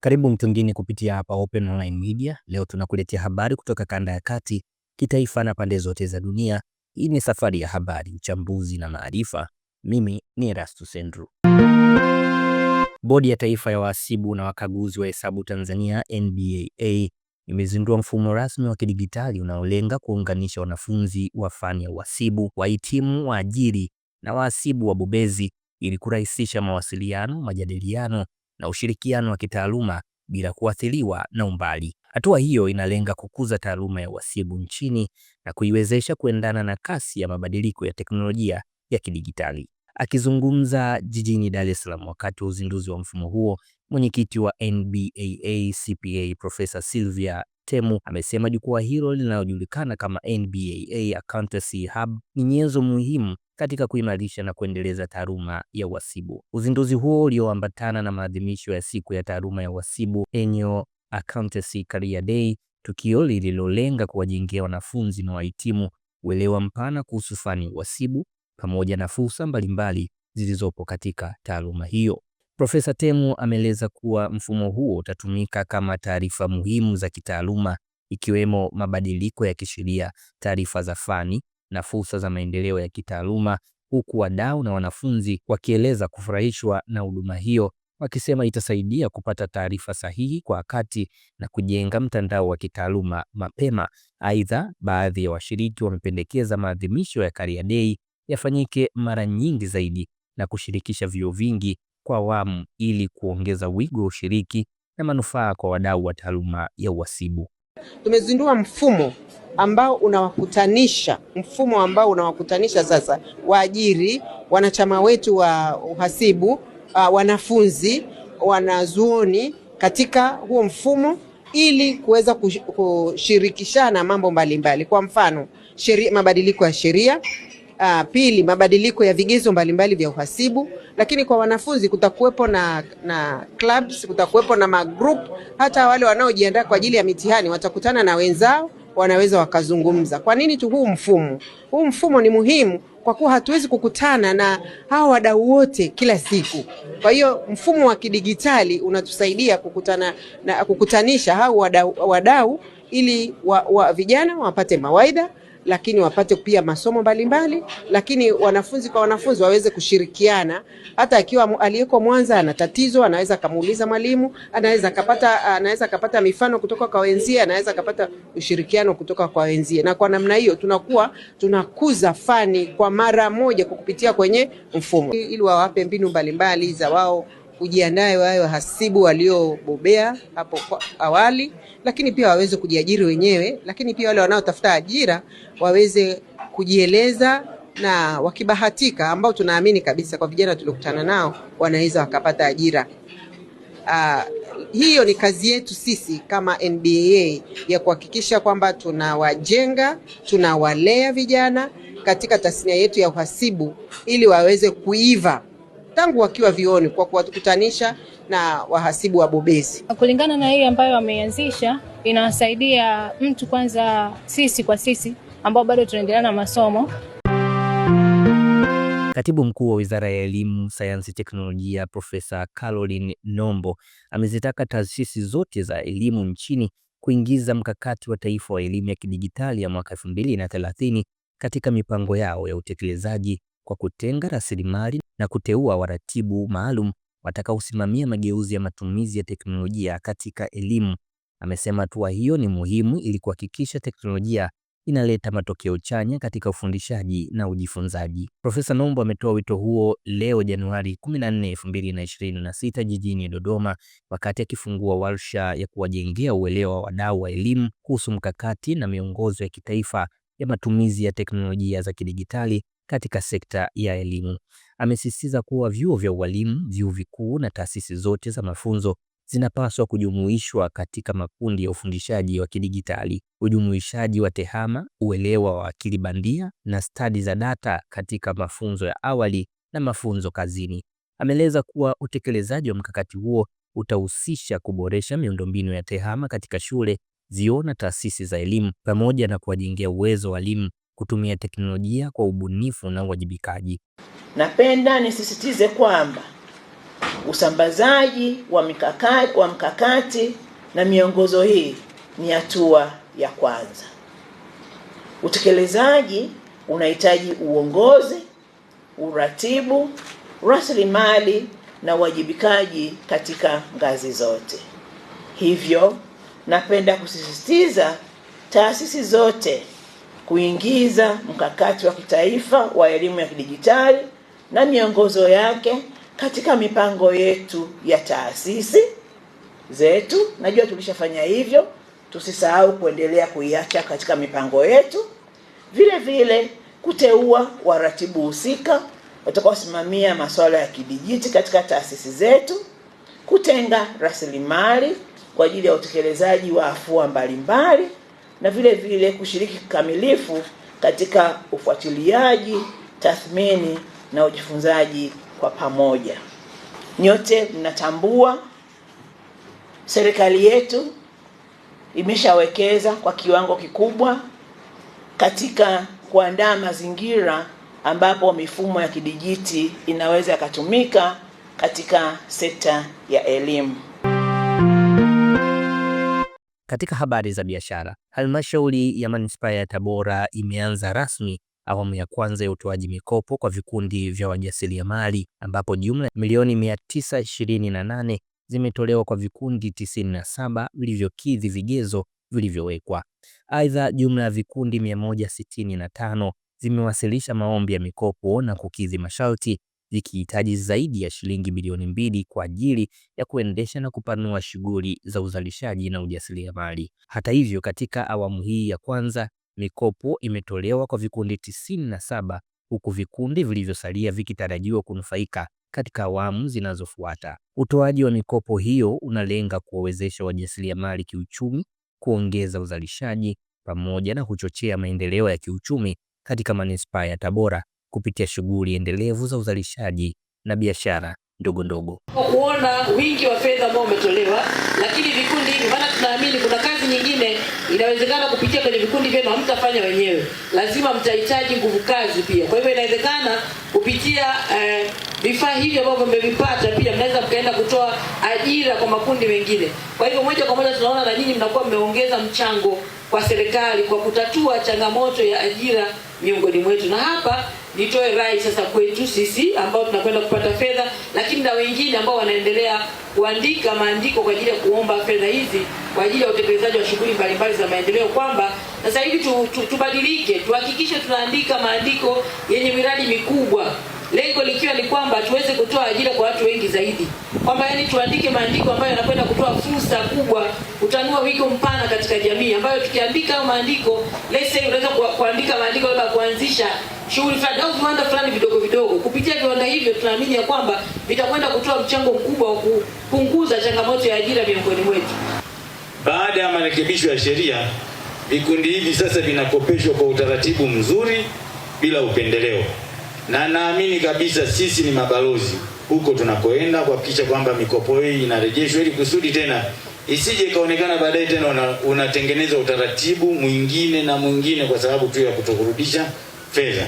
Karibu mtu mwingine kupitia hapa Open Online Media. Leo tunakuletea habari kutoka kanda ya kati, kitaifa na pande zote za dunia. Hii ni safari ya habari, uchambuzi na maarifa. Mimi ni Erastus Andrew. Bodi ya Taifa ya Wahasibu na Wakaguzi wa Hesabu Tanzania NBAA imezindua mfumo rasmi wa kidigitali unaolenga kuunganisha wanafunzi wa fani ya uhasibu, wahitimu, waajiri na wahasibu wabobezi ili kurahisisha mawasiliano, majadiliano na ushirikiano wa kitaaluma bila kuathiriwa na umbali. Hatua hiyo inalenga kukuza taaluma ya uhasibu nchini na kuiwezesha kuendana na kasi ya mabadiliko ya teknolojia ya kidigitali. Akizungumza jijini Dar es Salaam wakati wa uzinduzi wa mfumo huo, mwenyekiti wa NBAA CPA Profesa Sylvia Temu amesema jukwaa hilo linalojulikana kama NBAA Accountancy Hub ni nyenzo muhimu katika kuimarisha na kuendeleza taaluma ya uhasibu. Uzinduzi huo ulioambatana na maadhimisho ya siku ya taaluma ya uhasibu Annual Accountancy Career Day, tukio lililolenga kuwajengea wanafunzi na wahitimu uelewa mpana kuhusu fani ya uhasibu pamoja na fursa mbalimbali zilizopo katika taaluma hiyo. Profesa Temu ameeleza kuwa mfumo huo utatumika kama taarifa muhimu za kitaaluma ikiwemo mabadiliko ya kisheria, taarifa za fani na fursa za maendeleo ya kitaaluma, huku wadau na wanafunzi wakieleza kufurahishwa na huduma hiyo, wakisema itasaidia kupata taarifa sahihi kwa wakati na kujenga mtandao wa kitaaluma mapema. Aidha, baadhi ya washiriki wamependekeza maadhimisho ya Career Day yafanyike mara nyingi zaidi na kushirikisha vyuo vingi kwa awamu ili kuongeza wigo wa ushiriki na manufaa kwa wadau wa taaluma ya uhasibu. Tumezindua mfumo ambao unawakutanisha sasa waajiri, wanachama wetu wa uhasibu, wanafunzi, wanazuoni katika huo mfumo ili kuweza kushirikishana mambo mbalimbali. Kwa mfano, mabadiliko ya sheria, pili mabadiliko ya vigezo mbalimbali vya uhasibu, lakini kwa wanafunzi kutakuwepo na clubs, kutakuwepo na magroup, hata wale wanaojiandaa kwa ajili ya mitihani watakutana na wenzao, wanaweza wakazungumza. Kwa nini tu huu mfumo ni muhimu? Kwa kuwa hatuwezi kukutana na hao wadau wote kila siku. Kwa hiyo mfumo wa kidigitali unatusaidia kukutanisha hao wadau ili vijana wapate mawaidha, lakini wapate pia masomo mbalimbali, lakini wanafunzi kwa wanafunzi waweze kushirikiana. Hata akiwa aliyeko Mwanza ana tatizo, anaweza kumuuliza mwalimu, anaweza kapata mifano kutoka kwa wenzie, anaweza kapata ushirikiano kutoka kwa wenzie. Na kwa namna hiyo tunakuza fani kwa mara moja kupitia kwenye mfumo, ili wawape mbinu mbalimbali za wao kujiandaa wawe wahasibu waliobobea hapo awali, lakini pia waweze kujiajiri wenyewe, lakini pia wale wanaotafuta ajira waweze kujieleza, na wakibahatika, ambao tunaamini kabisa kwa vijana tuliokutana nao wanaweza wakapata ajira. Hiyo ni kazi yetu sisi kama NBAA ya kuhakikisha kwamba tunawajenga, tunawalea vijana katika tasnia yetu ya uhasibu ili waweze kuiva tangu wakiwa vioni kwa kuwakutanisha na wahasibu wabobezi. Kulingana na hii ambayo wameanzisha, inawasaidia mtu kwanza, sisi ambao bado tunaendelea na masomo. Katibu Mkuu wa Wizara ya Elimu, Sayansi, Teknolojia, Profesa Caroline Nombo amezitaka taasisi zote za elimu nchini kuingiza mkakati wa taifa wa elimu ya kidigitali ya mwaka 2030 katika mipango yao ya utekelezaji kwa kutenga rasilimali na kuteua waratibu maalum watakaosimamia mageuzi ya matumizi ya teknolojia katika elimu. Amesema hatua hiyo ni muhimu ili kuhakikisha teknolojia inaleta matokeo chanya katika ufundishaji na ujifunzaji. Profesa Nombo ametoa wito huo leo Januari 14, 2026 jijini Dodoma wakati akifungua warsha ya kuwajengea uelewa wa wadau wa elimu kuhusu mkakati na miongozo ya kitaifa ya matumizi ya teknolojia za kidigitali katika sekta ya elimu. Amesisitiza kuwa vyuo vya ualimu, vyuo vikuu na taasisi zote za mafunzo zinapaswa kujumuishwa katika makundi ya ufundishaji wa kidigitali, ujumuishaji wa tehama, uelewa wa akili bandia na stadi za data katika mafunzo ya awali na mafunzo kazini. Ameeleza kuwa utekelezaji wa mkakati huo utahusisha kuboresha miundombinu ya tehama katika shule, vyuo na taasisi za elimu pamoja na kuwajengea uwezo walimu kutumia teknolojia kwa ubunifu na uwajibikaji. Napenda nisisitize kwamba Usambazaji wa mkakati na miongozo hii ni hatua ya kwanza. Utekelezaji unahitaji uongozi, uratibu, rasilimali na uwajibikaji katika ngazi zote. Hivyo, napenda kusisitiza taasisi zote kuingiza mkakati wa kitaifa wa elimu ya kidijitali na miongozo yake katika mipango yetu ya taasisi zetu. Najua tulishafanya hivyo, tusisahau kuendelea kuiacha katika mipango yetu. Vile vile kuteua waratibu husika watakaosimamia masuala ya kidijiti katika taasisi zetu, kutenga rasilimali kwa ajili ya utekelezaji wa afua mbalimbali, na vile vile kushiriki kikamilifu katika ufuatiliaji, tathmini na ujifunzaji kwa pamoja. Nyote mnatambua serikali yetu imeshawekeza kwa kiwango kikubwa katika kuandaa mazingira ambapo mifumo ya kidijiti inaweza kutumika katika sekta ya elimu. Katika habari za biashara, halmashauri ya manispaa ya Tabora imeanza rasmi awamu ya kwanza ya utoaji mikopo kwa vikundi vya wajasiriamali ambapo jumla milioni 928 zimetolewa kwa vikundi 97 vilivyokidhi vigezo vilivyowekwa. Aidha, jumla ya vikundi 165 zimewasilisha maombi ya mikopo na kukidhi masharti, zikihitaji zaidi ya shilingi bilioni 2 kwa ajili ya kuendesha na kupanua shughuli za uzalishaji na ujasiriamali. Hata hivyo, katika awamu hii ya kwanza mikopo imetolewa kwa vikundi 97 huku vikundi vilivyosalia vikitarajiwa kunufaika katika awamu zinazofuata. Utoaji wa mikopo hiyo unalenga kuwawezesha wajasiriamali kiuchumi, kuongeza uzalishaji pamoja na kuchochea maendeleo ya kiuchumi katika manispaa ya Tabora kupitia shughuli endelevu za uzalishaji na biashara ndogo ndogo. Kuona wingi wa fedha ambao umetolewa, lakini vikundi hivi, maana tunaamini kuna kazi nyingine inawezekana kupitia kwenye vikundi vyenu hamtafanya wenyewe, lazima mtahitaji nguvu kazi pia. Kwa hivyo inawezekana kupitia vifaa hivi ambavyo mmevipata pia mnaweza mkaenda kutoa ajira kwa makundi mengine. Kwa hivyo moja kwa moja tunaona na nyinyi mnakuwa mmeongeza mchango kwa serikali kwa kutatua changamoto ya ajira miongoni mwetu. Na hapa nitoe rai sasa kwetu sisi ambao tunakwenda kupata fedha, lakini na wengine ambao wanaendelea kuandika maandiko kwa ajili ya kuomba fedha hizi kwa ajili ya utekelezaji wa shughuli mbalimbali za maendeleo, kwamba sasa hivi tubadilike, tuhakikishe tunaandika maandiko yenye miradi mikubwa, lengo likiwa ni kwamba tuweze kutoa ajira kwa watu wengi zaidi, kwamba yani tuandike maandiko ambayo yanakwenda kutoa fursa kubwa, kutanua wigo mpana katika jamii, ambayo tukiandika maandiko, let's say unaweza kuandika maandiko labda kuanzisha shughuli fulani au viwanda fulani vidogo vidogo. Kupitia viwanda hivyo tunaamini ya kwamba vitakwenda kutoa mchango mkubwa wa kupunguza changamoto ya ajira miongoni mwetu. Baada ya marekebisho ya sheria, vikundi hivi sasa vinakopeshwa kwa utaratibu mzuri bila upendeleo. Na naamini kabisa sisi ni mabalozi huko tunakoenda kuhakikisha kwamba mikopo hii inarejeshwa, ili kusudi tena isije ikaonekana baadaye tena unatengeneza utaratibu mwingine na mwingine kwa sababu tu ya kutokurudisha fedha.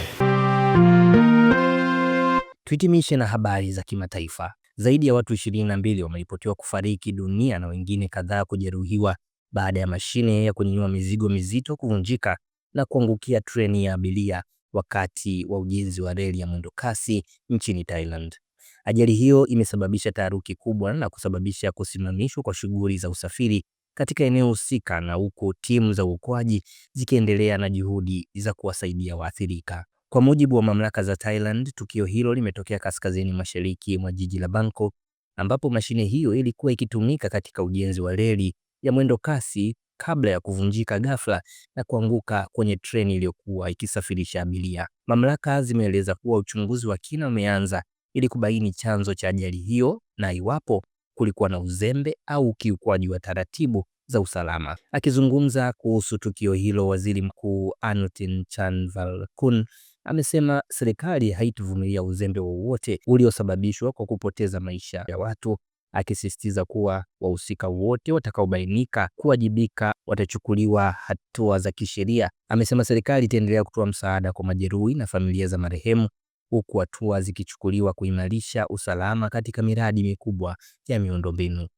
Tuhitimishe na habari za kimataifa. Zaidi ya watu 22 wameripotiwa kufariki dunia na wengine kadhaa kujeruhiwa baada ya mashine ya kunyanyua mizigo mizito kuvunjika na kuangukia treni ya abiria wakati wa ujenzi wa reli ya mwendokasi nchini Thailand. Ajali hiyo imesababisha taharuki kubwa na kusababisha kusimamishwa kwa shughuli za usafiri katika eneo husika, na huko timu za uokoaji zikiendelea na juhudi za kuwasaidia waathirika. Kwa mujibu wa mamlaka za Thailand, tukio hilo limetokea kaskazini mashariki mwa jiji la Bangkok, ambapo mashine hiyo ilikuwa ikitumika katika ujenzi wa reli ya mwendokasi kabla ya kuvunjika ghafla na kuanguka kwenye treni iliyokuwa ikisafirisha abiria. Mamlaka zimeeleza kuwa uchunguzi wa kina umeanza ili kubaini chanzo cha ajali hiyo na iwapo kulikuwa na uzembe au ukiukwaji wa taratibu za usalama. Akizungumza kuhusu tukio hilo, Waziri Mkuu Anutin Chandrasekar amesema serikali haitavumilia uzembe wowote uliosababishwa kwa kupoteza maisha ya watu, akisisitiza kuwa wahusika wote watakaobainika kuwajibika watachukuliwa hatua za kisheria. Amesema serikali itaendelea kutoa msaada kwa majeruhi na familia za marehemu, huku hatua zikichukuliwa kuimarisha usalama katika miradi mikubwa ya miundombinu.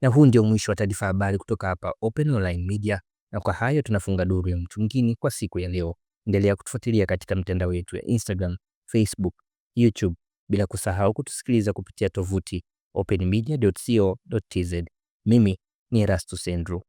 Na huu ndio mwisho wa taarifa habari kutoka hapa Open Online Media, na kwa hayo tunafunga duru ya mtu mwingine kwa siku ya leo. Endelea kutufuatilia katika mitandao yetu ya Instagram, Facebook, YouTube, bila kusahau kutusikiliza kupitia tovuti openmedia.co.tz. Mimi ni Erastus Andrew.